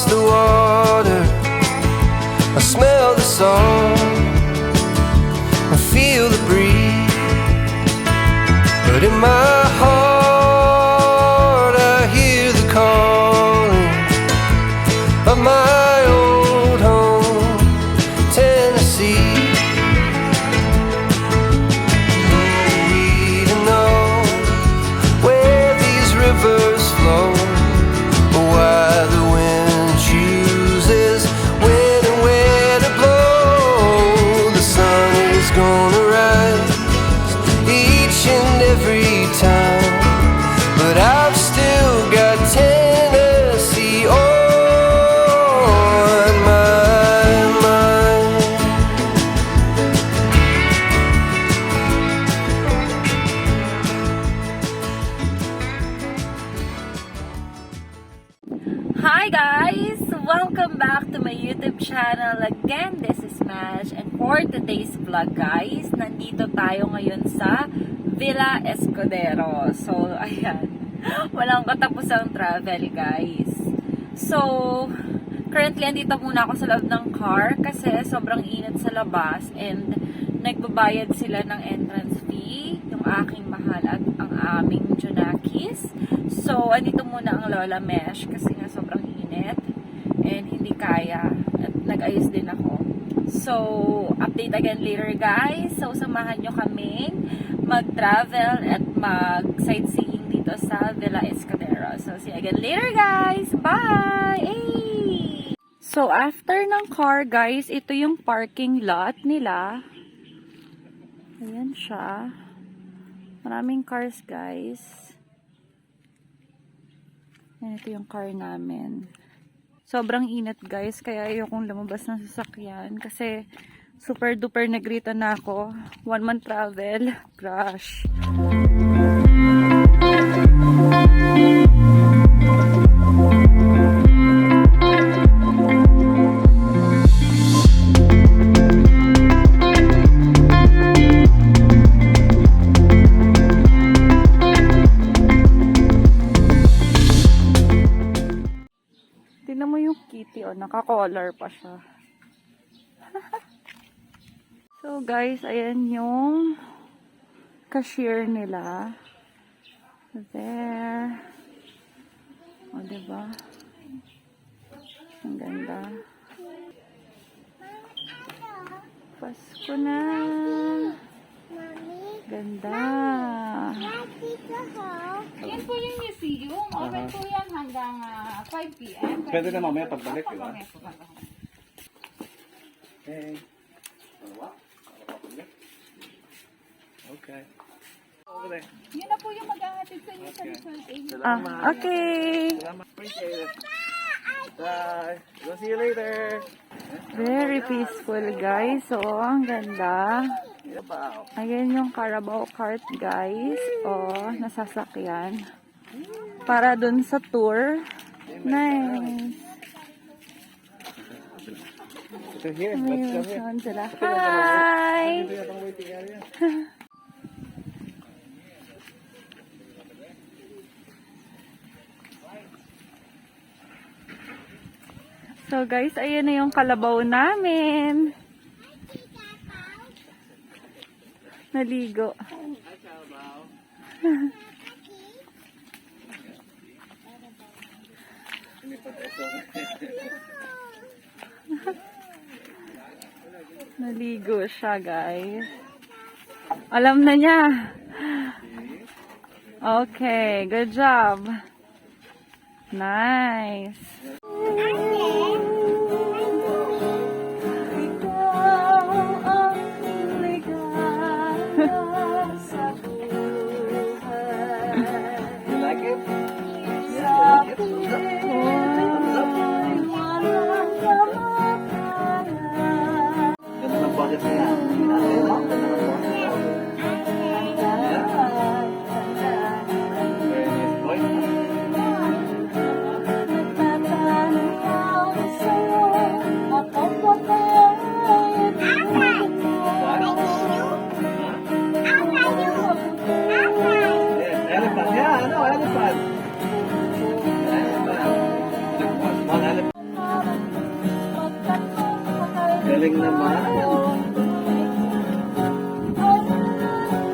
across the water, I smell the salt and feel the breeze. But in my heart I hear the calling of my old home, Tennessee. We don't know where these rivers flow, or why the wind chooses when and where to blow. The sun is gonna rise each and every time, but I've still got Tennessee on my mind. Hi guys! Welcome back to my YouTube channel. Again, this is Mash, and for today's vlog guys, nandito tayo ngayon sa Villa Escudero. So, ayan. Walang katapusang travel guys. So, currently andito muna ako sa loob ng car kasi sobrang init sa labas and nagbabayad sila ng entrance fee, yung aking mahal at ang aming Junakis. So, andito muna ang Lola Mesh kasi nga sobrang init and hindi kaya at nag-ayos din ako. So, update again later guys. So, samahan nyo kaming mag-travel at mag-sightseeing dito sa Villa Escudero. So, see you again later guys. Bye! Hey! So, after ng car guys, ito yung parking lot nila. Ayan siya. Maraming cars guys. Ayan, ito yung car namin. Sobrang init guys, kaya ayokong lumabas ng sasakyan kasi super duper nagrita na ako. 1 month travel. Gosh. Tingnan mo yung kitty, oh, naka-collar pa siya. So guys, ayan yung cashier nila. There. O, diba? Ang ganda. Pasko na. Ganda. Yan po yung museum. Open po yan hanggang 5 p.m. Pwede na mamaya pagbalik, di ba? Okay. Okay. Over there. Yun na po yung maghahatid sa inyo sa resort area. Okay. Salamat. Appreciate it. Bye. We'll see you later. Very peaceful guys. So, ang ganda. Ayan yung Carabao cart guys. O, nasasakyan. Para dun sa tour. Nice. So here, let's go here. Ayun sila. Hi! Ito yung waiting area. So guys, ayan na yung kalabaw namin. Naligo. Naligo siya guys. Alam na niya. Okay, good job. Nice. Galing naman.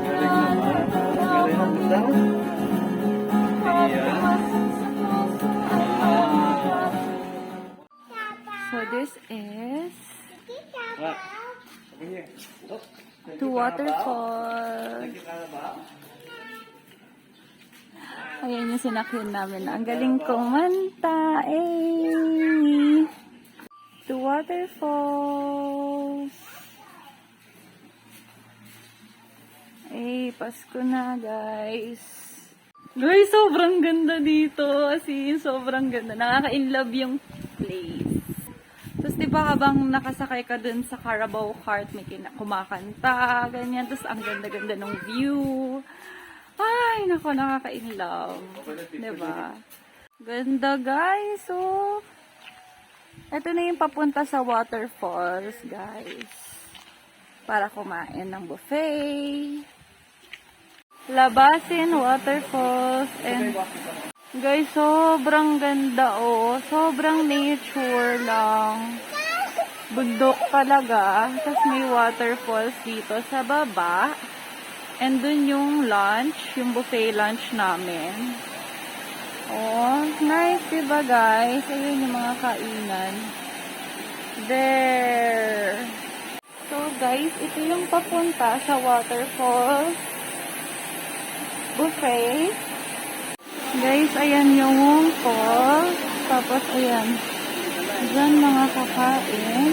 Galing naman. Galing daw. Ayan. So this is Ah, sabi niya. Oh, to Waterfalls. Ayan yung sinakyan namin. Ang galing kumanta. Eh. To Waterfalls. Eh, Pasko na, guys. Guys, sobrang ganda dito. As in, sobrang ganda. Nakaka-inlove yung place. Tapos, di ba, habang nakasakay ka dun sa Carabao cart, may kumakanta, ganyan. Tapos, ang ganda-ganda ng view. Ay, nako, nakaka-inlove. Di ba? Ganda, guys. So, ito na yung papunta sa Waterfalls, guys. Para kumain ng buffet. Labasin, Waterfalls, and guys, sobrang ganda, oh. Sobrang nature lang. Bundok talaga. Tapos may waterfalls dito sa baba. And dun yung lunch, yung buffet lunch namin. Oh, nice, diba, guys? Ayun yung mga kainan. There. So, guys, ito yung papunta sa waterfalls buffet. Guys, ayan yung falls. Tapos, ayan. Diyan mga kakain.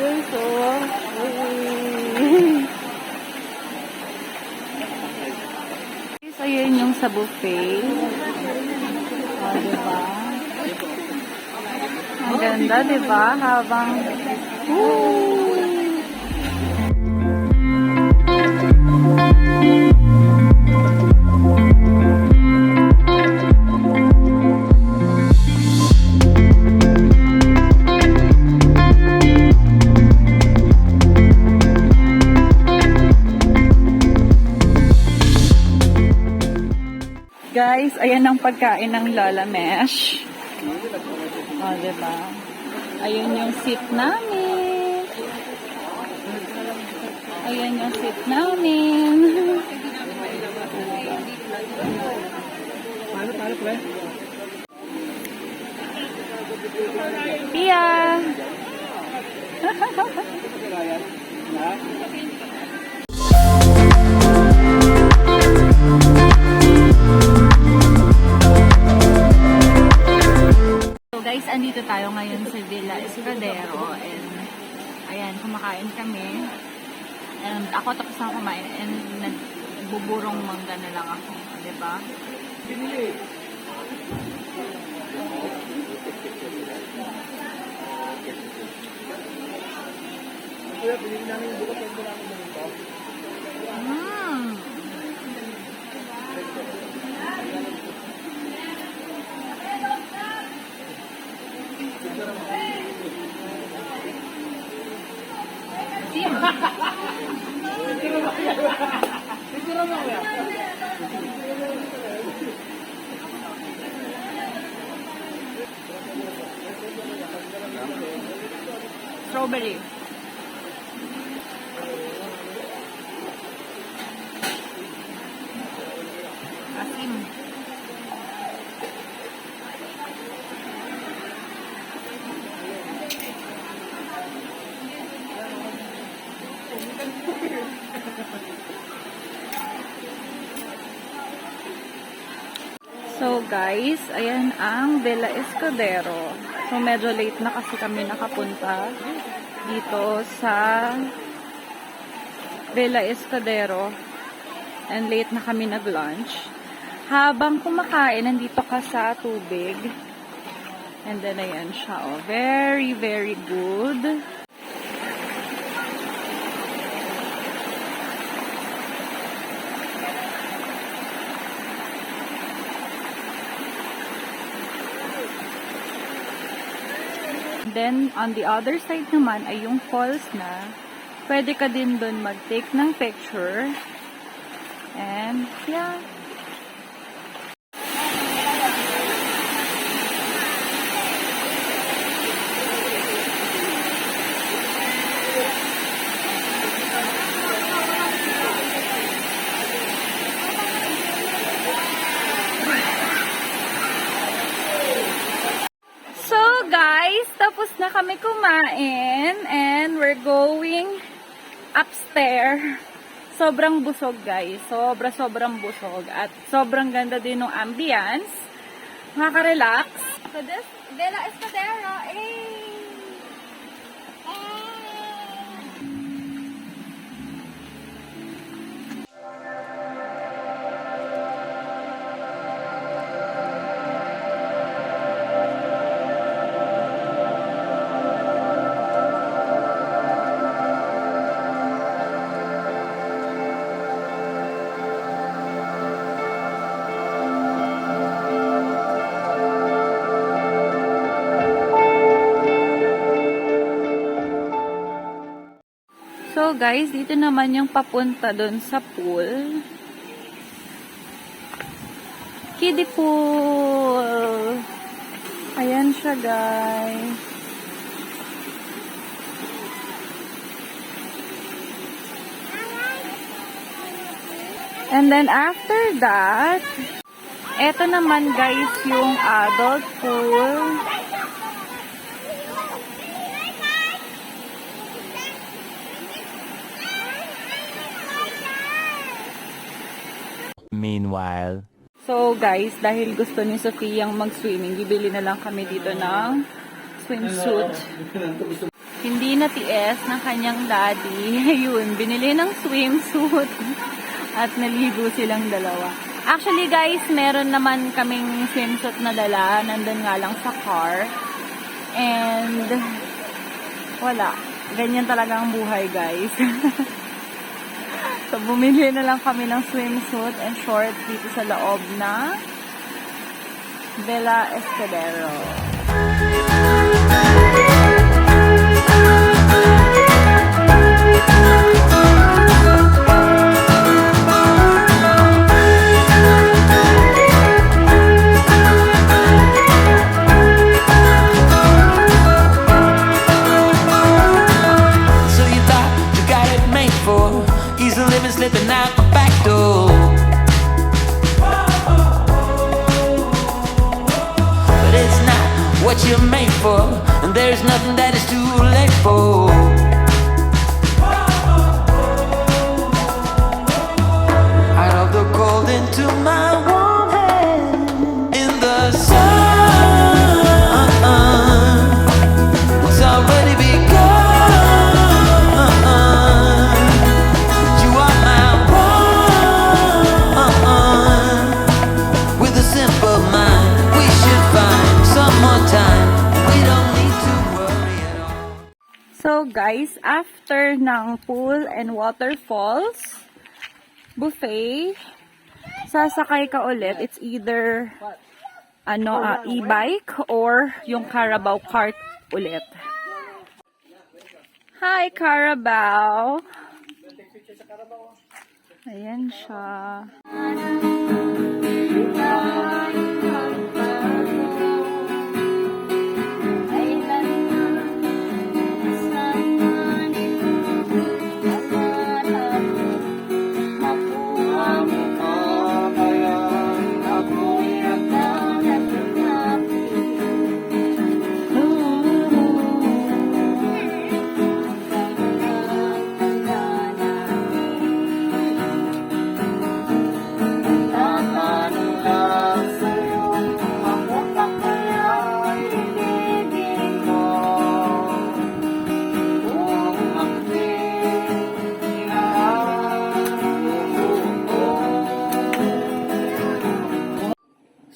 Guys, oh. Guys, ayan yung sa buffet. Oh, diba? Ang ganda, diba? Habang... Woo! Guys, ayan ang pagkain ng Lola Mesh. O, oh, diba? Ayan yung seat namin. Ayan yung seat namin. Paano, pre? Pia! Guys, andito tayo ngayon sa Villa Escudero and ayan, kumakain kami and ako tapos na kumain and nagbuburong mangga na lang ako, diba? Strawberry. Asim. So guys, ayan ang Villa Escudero. So medyo late na kasi kami nakapunta dito sa Villa Escudero. And late na kami nag-lunch. Habang kumakain, nandito ka sa tubig. And then ayan siya, oh. Very, very good. Then, on the other side naman ay yung falls na. Pwede ka din doon mag-take ng picture. And, yeah. So, guys, tapos na kami kumain and we're going upstairs. Sobrang busog, guys. Sobrang busog. At sobrang ganda din ng ambience. Nakaka-relax. So, this Villa Escudero, So, guys, dito naman yung papunta dun sa pool. Kiddie pool. Ayan siya, guys. And then, after that, eto naman, guys, yung adult pool. Meanwhile. So guys, dahil gusto ni Sofiyang mag-swimming, bibili na lang kami dito ng swimsuit. Hindi na TS ng kanyang daddy. Ayun, binili ng swimsuit. At naligo silang dalawa. Actually guys, meron naman kaming swimsuit na dala. Nandun nga lang sa car. And wala. Ganyan talaga ang buhay, guys. So, bumili na lang kami ng swimsuit and shorts dito sa loob na Villa Escudero. So you thought you got it made for easy living, slipping out the back door. But it's not what you're made for, and there's nothing that is too late for. Out of the cold into my warm hand in the sun. It's already begun. You are my one. With a simple mind, we should find some more time. We don't need to worry at all. So guys, after ng pool and waterfalls, buffet, sasakay ka ulit. It's either e-bike or yung Carabao cart ulit. Hi, Carabao! Ayan siya.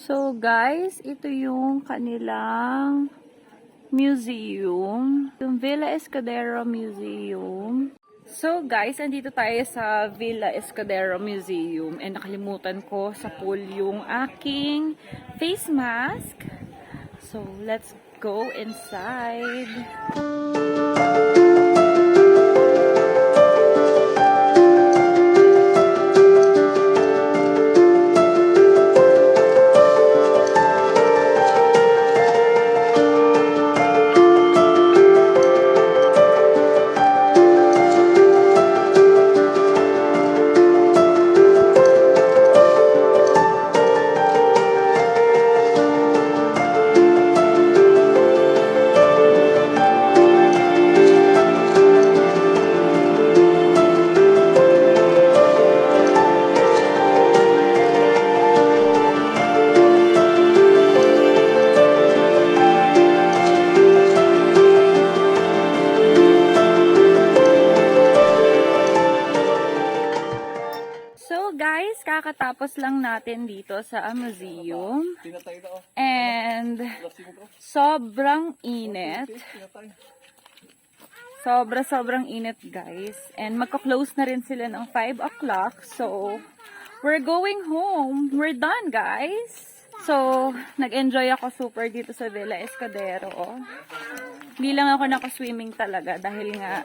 So guys, ito yung kanilang museum, yung Villa Escudero Museum. So guys, andito tayo sa Villa Escudero Museum and nakalimutan ko sa pool yung aking face mask. So let's go inside. So guys, kakatapos lang natin dito sa museum. And sobrang init. Sobrang init guys. And magka-close na rin sila ng 5 o'clock. So, we're going home. We're done guys. So, nag-enjoy ako super dito sa Villa Escudero. Hindi lang ako naka-swimming talaga dahil nga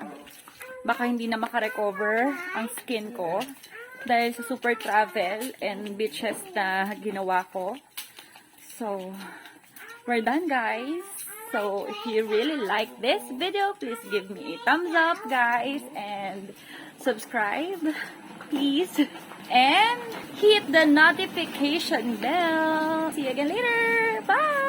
baka hindi na makarecover ang skin ko. Dahil sa super travel and beaches na ginawa ko. So, we're done guys. So, if you really like this video, please give me a thumbs up guys. And subscribe, please. And hit the notification bell. See you again later. Bye!